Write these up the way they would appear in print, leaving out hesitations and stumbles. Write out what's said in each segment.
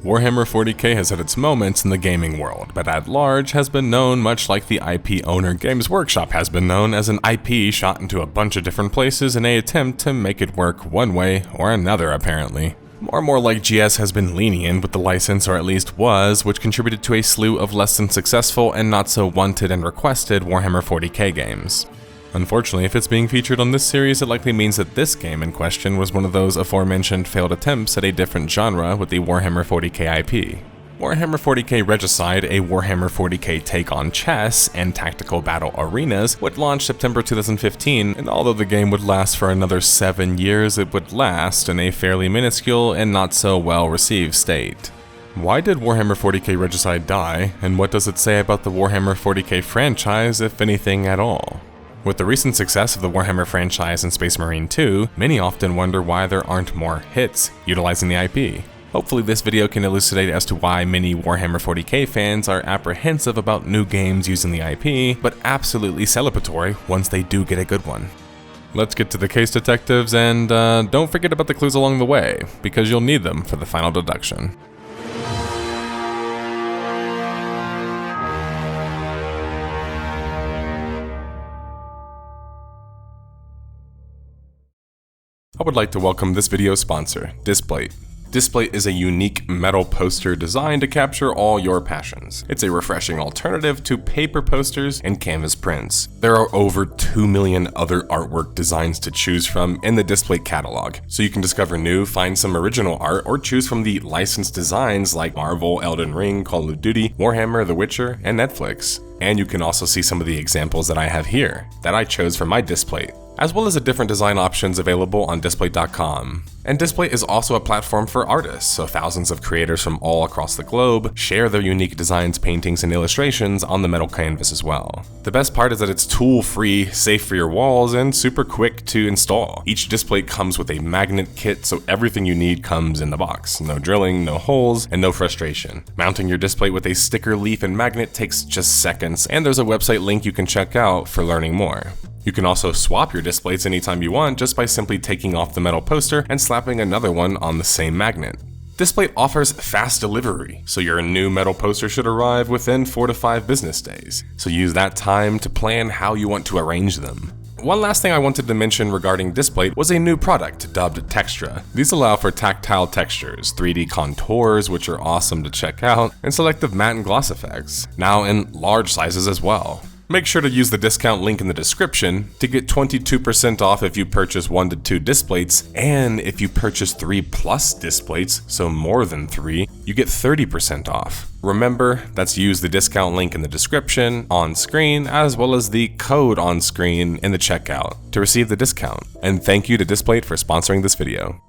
Warhammer 40k has had its moments in the gaming world, but at large has been known much like the IP owner Games Workshop has been known as an IP shot into a bunch of different places in an attempt to make it work one way or another apparently. More like GS has been lenient with the license, or at least was, which contributed to a slew of less than successful and not so wanted and requested Warhammer 40k games. Unfortunately, if it's being featured on this series, it likely means that this game in question was one of those aforementioned failed attempts at a different genre with the Warhammer 40k IP. Warhammer 40k Regicide, a Warhammer 40k take on chess and tactical battle arenas, would launch September 2015, and although the game would last for another 7 years, it would last in a fairly minuscule and not so well received state. Why did Warhammer 40k Regicide die, and what does it say about the Warhammer 40k franchise, if anything at all? With the recent success of the Warhammer franchise and Space Marine 2, many often wonder why there aren't more hits utilizing the IP. Hopefully this video can elucidate as to why many Warhammer 40k fans are apprehensive about new games using the IP, but absolutely celebratory once they do get a good one. Let's get to the case detectives, and don't forget about the clues along the way, because you'll need them for the final deduction. I would like to welcome this video's sponsor, Displate. Displate is a unique metal poster designed to capture all your passions. It's a refreshing alternative to paper posters and canvas prints. There are over 2 million other artwork designs to choose from in the Displate catalog, so you can discover new, find some original art, or choose from the licensed designs like Marvel, Elden Ring, Call of Duty, Warhammer, The Witcher, and Netflix. And you can also see some of the examples that I have here, that I chose for my Displate, as well as the different design options available on Displate.com. And Displate is also a platform for artists, so thousands of creators from all across the globe share their unique designs, paintings, and illustrations on the metal canvas as well. The best part is that it's tool-free, safe for your walls, and super quick to install. Each Displate comes with a magnet kit, so everything you need comes in the box. No drilling, no holes, and no frustration. Mounting your Displate with a sticker, leaf, and magnet takes just seconds, and there's a website link you can check out for learning more. You can also swap your Displates anytime you want just by simply taking off the metal poster and slapping another one on the same magnet. Displate offers fast delivery, so your new metal poster should arrive within 4 to 5 business days. So use that time to plan how you want to arrange them. One last thing I wanted to mention regarding Displate was a new product dubbed Textra. These allow for tactile textures, 3D contours, which are awesome to check out, and selective matte and gloss effects, now in large sizes as well. Make sure to use the discount link in the description to get 22% off if you purchase 1 to 2 Displates, and if you purchase 3+ Displates, so more than 3, you get 30% off. Remember, that's use the discount link in the description, on screen, as well as the code on screen in the checkout to receive the discount. And thank you to Displate for sponsoring this video.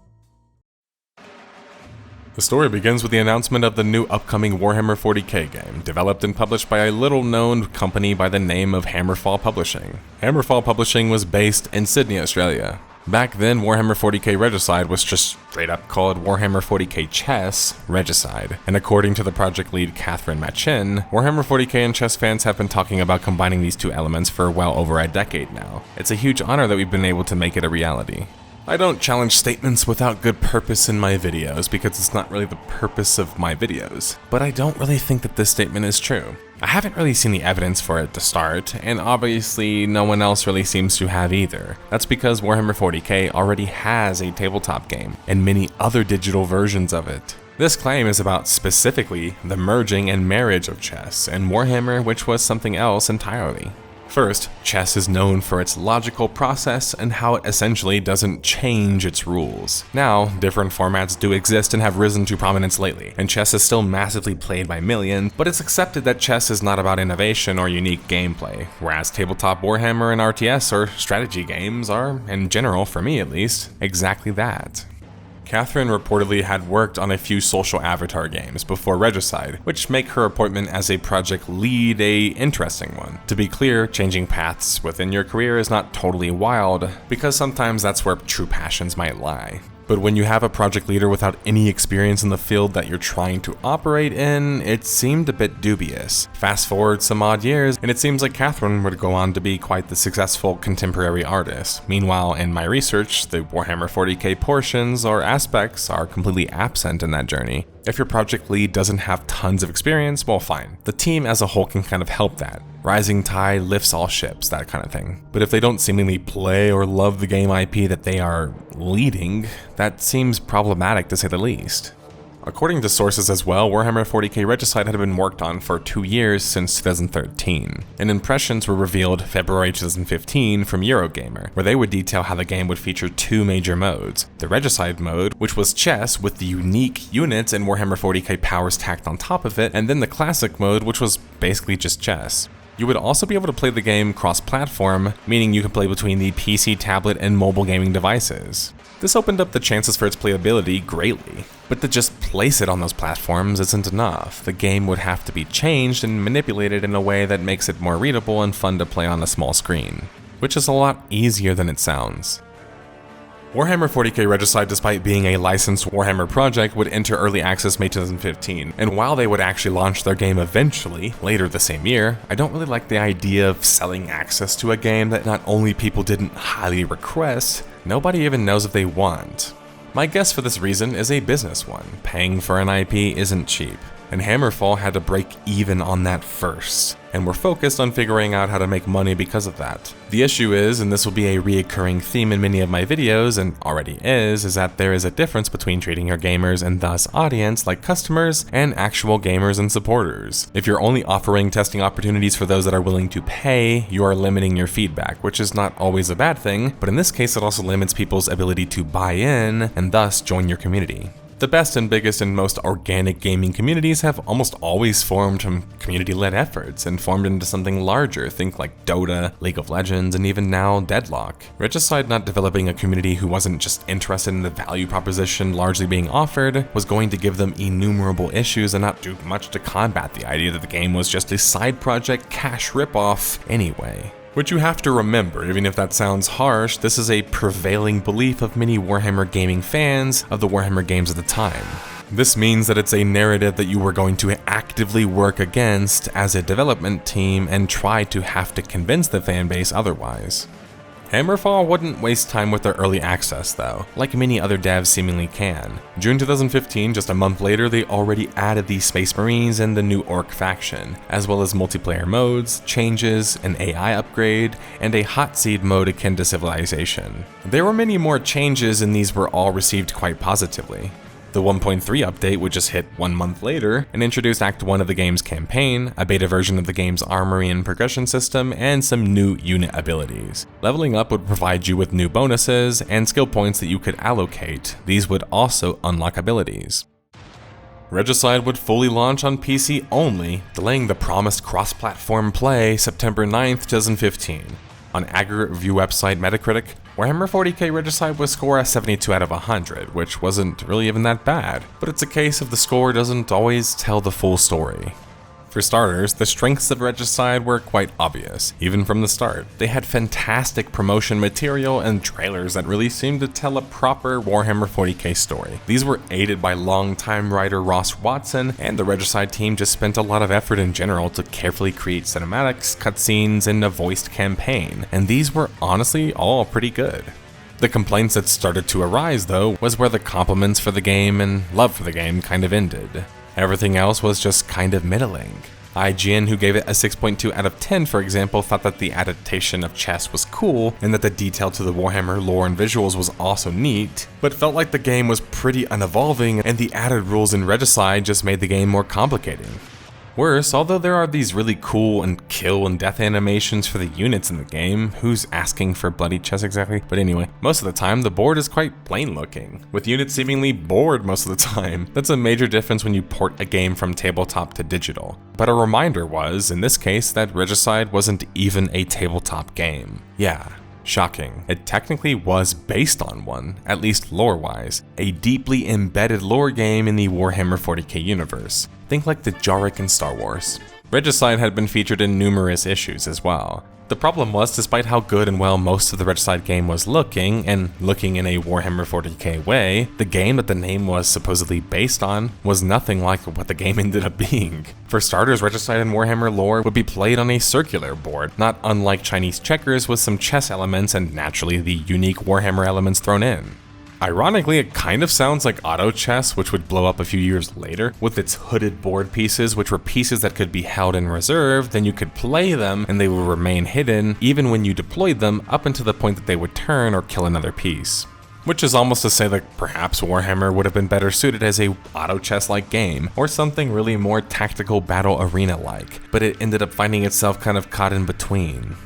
The story begins with the announcement of the new upcoming Warhammer 40k game, developed and published by a little-known company by the name of Hammerfall Publishing. Hammerfall Publishing was based in Sydney, Australia. Back then, Warhammer 40k Regicide was just straight up called Warhammer 40k Chess Regicide, and according to the project lead Catherine Machin, Warhammer 40k and chess fans have been talking about combining these two elements for well over a decade now. It's a huge honor that we've been able to make it a reality. I don't challenge statements without good purpose in my videos because it's not really the purpose of my videos, but I don't really think that this statement is true. I haven't really seen the evidence for it to start, and obviously no one else really seems to have either. That's because Warhammer 40k already has a tabletop game, and many other digital versions of it. This claim is about specifically the merging and marriage of chess and Warhammer, which was something else entirely. First, chess is known for its logical process and how it essentially doesn't change its rules. Now, different formats do exist and have risen to prominence lately, and chess is still massively played by millions, but it's accepted that chess is not about innovation or unique gameplay, whereas tabletop Warhammer and RTS or strategy games are, in general, for me at least, exactly that. Catherine reportedly had worked on a few social avatar games before Regicide, which make her appointment as a project lead a interesting one. To be clear, changing paths within your career is not totally wild, because sometimes that's where true passions might lie. But when you have a project leader without any experience in the field that you're trying to operate in, it seemed a bit dubious. Fast forward some odd years, and it seems like Catherine would go on to be quite the successful contemporary artist. Meanwhile, in my research, the Warhammer 40k portions or aspects are completely absent in that journey. If your project lead doesn't have tons of experience, well fine. The team as a whole can kind of help that. Rising tide lifts all ships, that kind of thing. But if they don't seemingly play or love the game IP that they are leading, that seems problematic to say the least. According to sources as well, Warhammer 40k Regicide had been worked on for 2 years since 2013, and impressions were revealed February 2015 from Eurogamer, where they would detail how the game would feature 2 major modes. The Regicide mode, which was chess with the unique units and Warhammer 40k powers tacked on top of it, and then the classic mode, which was basically just chess. You would also be able to play the game cross-platform, meaning you can play between the PC, tablet, and mobile gaming devices. This opened up the chances for its playability greatly, but to just place it on those platforms isn't enough. The game would have to be changed and manipulated in a way that makes it more readable and fun to play on a small screen, which is a lot easier than it sounds. Warhammer 40k Regicide, despite being a licensed Warhammer project, would enter early access May 2015, and while they would actually launch their game eventually, later the same year, I don't really like the idea of selling access to a game that not only people didn't highly request, nobody even knows if they want. My guess for this reason is a business one. Paying for an IP isn't cheap, and Hammerfall had to break even on that first, and we're focused on figuring out how to make money because of that. The issue is, and this will be a reoccurring theme in many of my videos, and already is that there is a difference between treating your gamers and thus audience like customers and actual gamers and supporters. If you're only offering testing opportunities for those that are willing to pay, you are limiting your feedback, which is not always a bad thing, but in this case it also limits people's ability to buy in and thus join your community. The best and biggest and most organic gaming communities have almost always formed from community-led efforts and formed into something larger, think like Dota, League of Legends, and even now Deadlock. Regicide not developing a community who wasn't just interested in the value proposition largely being offered was going to give them innumerable issues and not do much to combat the idea that the game was just a side project cash ripoff anyway. Which you have to remember, even if that sounds harsh, this is a prevailing belief of many Warhammer gaming fans of the Warhammer games at the time. This means that it's a narrative that you were going to actively work against as a development team and try to have to convince the fanbase otherwise. Hammerfall wouldn't waste time with their early access though, like many other devs seemingly can. June 2015, just a month later, they already added the Space Marines and the new Orc faction, as well as multiplayer modes, changes, an AI upgrade, and a hot seed mode akin to Civilization. There were many more changes and these were all received quite positively. The 1.3 update would just hit 1 month later and introduced Act 1 of the game's campaign, a beta version of the game's armory and progression system, and some new unit abilities. Leveling up would provide you with new bonuses and skill points that you could allocate. These would also unlock abilities. Regicide would fully launch on PC only, delaying the promised cross-platform play September 9th, 2015. On aggregate review website Metacritic, Warhammer 40k Regicide would score a 72 out of 100, which wasn't really even that bad, but it's a case of the score doesn't always tell the full story. For starters, the strengths of Regicide were quite obvious, even from the start. They had fantastic promotion material and trailers that really seemed to tell a proper Warhammer 40k story. These were aided by longtime writer Ross Watson, and the Regicide team just spent a lot of effort in general to carefully create cinematics, cutscenes, and a voiced campaign, and these were honestly all pretty good. The complaints that started to arise, though, was where the compliments for the game and love for the game kind of ended. Everything else was just kind of middling. IGN, who gave it a 6.2 out of 10, for example, thought that the adaptation of chess was cool and that the detail to the Warhammer lore and visuals was also neat, but felt like the game was pretty unevolving and the added rules in Regicide just made the game more complicated. Worse, although there are these really cool and kill and death animations for the units in the game, who's asking for bloody chess exactly? But anyway, most of the time the board is quite plain looking, with units seemingly bored most of the time. That's a major difference when you port a game from tabletop to digital. But a reminder was, in this case, that Regicide wasn't even a tabletop game. Yeah. Shocking. It technically was based on one, at least lore-wise, a deeply embedded lore game in the Warhammer 40k universe. Think like the Jarek in Star Wars. Regicide had been featured in numerous issues as well. The problem was, despite how good and well most of the Regicide game was looking, and looking in a Warhammer 40k way, the game that the name was supposedly based on was nothing like what the game ended up being. For starters, Regicide and Warhammer lore would be played on a circular board, not unlike Chinese checkers with some chess elements and naturally the unique Warhammer elements thrown in. Ironically, it kind of sounds like auto chess, which would blow up a few years later, with its hooded board pieces, which were pieces that could be held in reserve, then you could play them and they would remain hidden even when you deployed them up until the point that they would turn or kill another piece. Which is almost to say that perhaps Warhammer would have been better suited as a auto chess-like game, or something really more tactical battle arena-like, but it ended up finding itself kind of caught in between.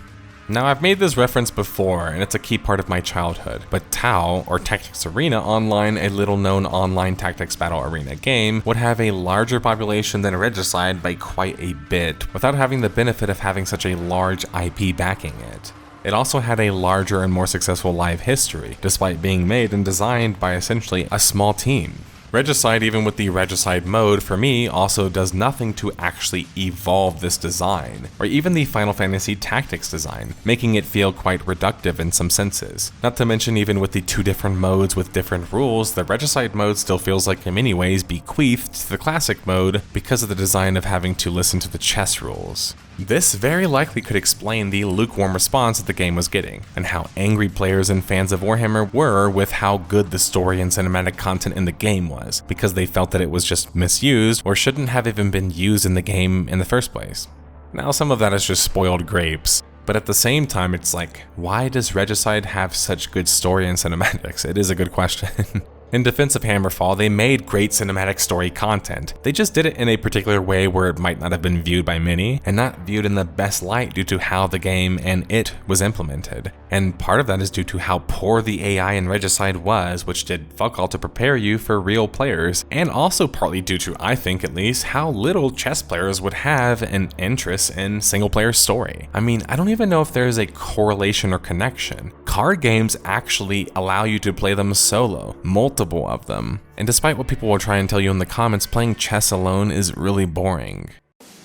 Now, I've made this reference before, and it's a key part of my childhood, but TOW, or Tactics Arena Online, a little-known online tactics battle arena game, would have a larger population than Regicide by quite a bit, without having the benefit of having such a large IP backing it. It also had a larger and more successful live history, despite being made and designed by essentially a small team. Regicide, even with the Regicide mode, for me, also does nothing to actually evolve this design, or even the Final Fantasy Tactics design, making it feel quite reductive in some senses. Not to mention, even with the two different modes with different rules, the Regicide mode still feels like in many ways bequeathed to the classic mode because of the design of having to listen to the chess rules. This very likely could explain the lukewarm response that the game was getting, and how angry players and fans of Warhammer were with how good the story and cinematic content in the game was, because they felt that it was just misused or shouldn't have even been used in the game in the first place. Now, some of that is just spoiled grapes, but at the same time it's like, why does Regicide have such good story and cinematics? It is a good question. In defense of Hammerfall, they made great cinematic story content. They just did it in a particular way where it might not have been viewed by many, and not viewed in the best light due to how the game and it was implemented. And part of that is due to how poor the AI in Regicide was, which did fuck all to prepare you for real players, and also partly due to, I think at least, how little chess players would have an interest in single-player story. I mean, I don't even know if there is a correlation or connection. Card games actually allow you to play them solo, multiple of them. And despite what people will try and tell you in the comments, playing chess alone is really boring.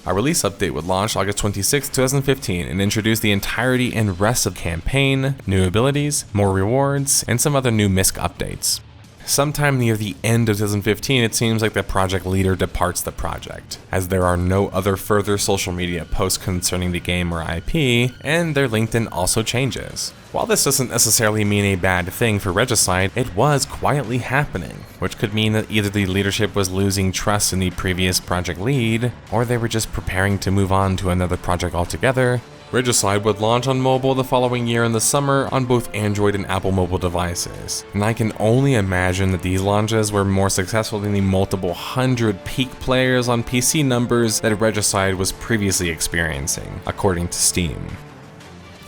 A release update would launch August 26, 2015 and introduce the entirety and rest of campaign, new abilities, more rewards, and some other new MISC updates. Sometime near the end of 2015, it seems like the project leader departs the project, as there are no other further social media posts concerning the game or IP, and their LinkedIn also changes. While this doesn't necessarily mean a bad thing for Regicide, it was quietly happening, which could mean that either the leadership was losing trust in the previous project lead, or they were just preparing to move on to another project altogether. Regicide would launch on mobile the following year in the summer on both Android and Apple mobile devices, and I can only imagine that these launches were more successful than the multiple hundred peak players on PC numbers that Regicide was previously experiencing, according to Steam.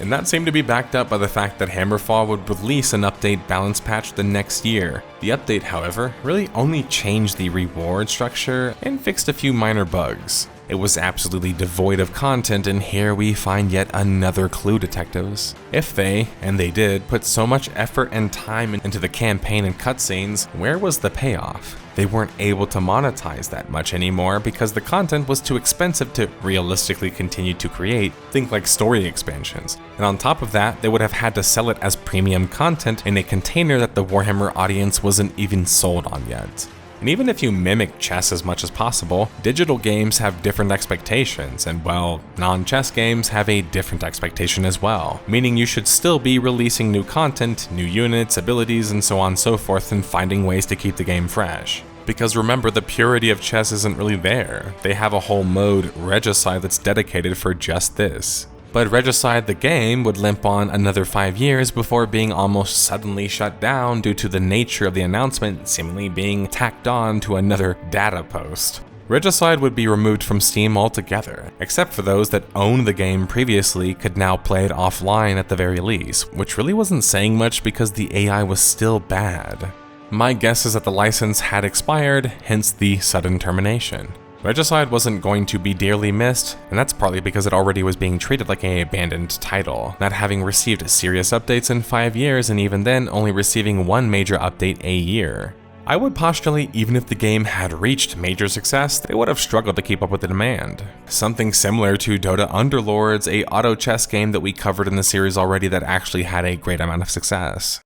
And that seemed to be backed up by the fact that Hammerfall would release an update balance patch the next year. The update, however, really only changed the reward structure and fixed a few minor bugs. It was absolutely devoid of content, and here we find yet another clue, detectives. If they, and they did, put so much effort and time into the campaign and cutscenes, where was the payoff? They weren't able to monetize that much anymore because the content was too expensive to realistically continue to create, think like story expansions. And on top of that, they would have had to sell it as premium content in a container that the Warhammer audience wasn't even sold on yet. And even if you mimic chess as much as possible, digital games have different expectations, and well, non-chess games have a different expectation as well, meaning you should still be releasing new content, new units, abilities, and so on and so forth, and finding ways to keep the game fresh. Because remember, the purity of chess isn't really there. They have a whole mode, Regicide, that's dedicated for just this. But Regicide the game would limp on another 5 years before being almost suddenly shut down due to the nature of the announcement seemingly being tacked on to another data post. Regicide would be removed from Steam altogether, except for those that owned the game previously could now play it offline at the very least, which really wasn't saying much because the AI was still bad. My guess is that the license had expired, hence the sudden termination. Regicide wasn't going to be dearly missed, and that's partly because it already was being treated like an abandoned title, not having received serious updates in 5 years, and even then only receiving one major update a year. I would postulate even if the game had reached major success, they would have struggled to keep up with the demand. Something similar to Dota Underlords, a auto chess game that we covered in the series already that actually had a great amount of success.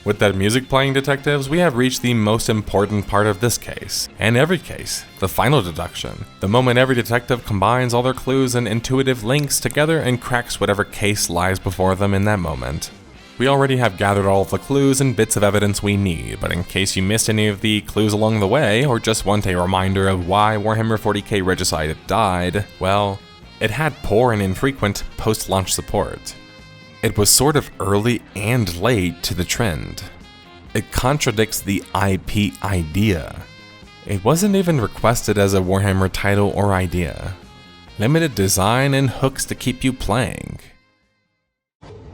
With that music playing, detectives, we have reached the most important part of this case, and every case, the final deduction. The moment every detective combines all their clues and intuitive links together and cracks whatever case lies before them in that moment. We already have gathered all of the clues and bits of evidence we need, but in case you missed any of the clues along the way, or just want a reminder of why Warhammer 40k Regicide died, well, it had poor and infrequent post-launch support. It was sort of early and late to the trend. It contradicts the IP idea. It wasn't even requested as a Warhammer title or idea. Limited design and hooks to keep you playing.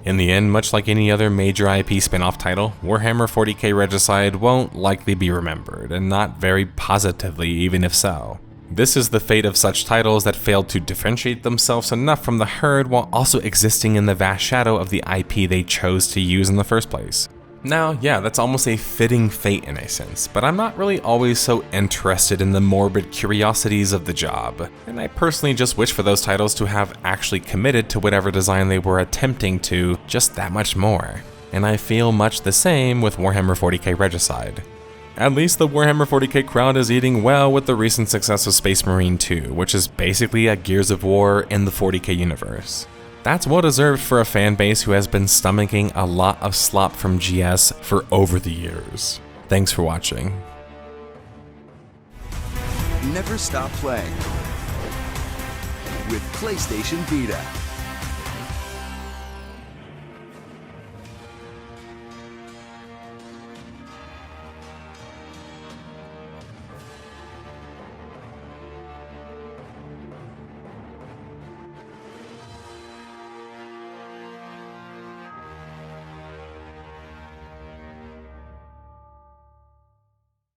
In the end, much like any other major IP spin-off title, Warhammer 40k Regicide won't likely be remembered, and not very positively even if so. This is the fate of such titles that failed to differentiate themselves enough from the herd while also existing in the vast shadow of the IP they chose to use in the first place. Now, yeah, that's almost a fitting fate in a sense, but I'm not really always so interested in the morbid curiosities of the job, and I personally just wish for those titles to have actually committed to whatever design they were attempting to just that much more. And I feel much the same with Warhammer 40k Regicide. At least the Warhammer 40k crowd is eating well with the recent success of Space Marine 2, which is basically a Gears of War in the 40k universe. That's well deserved for a fan base who has been stomaching a lot of slop from GS for over the years. Thanks for watching. Never stop playing with PlayStation Vita.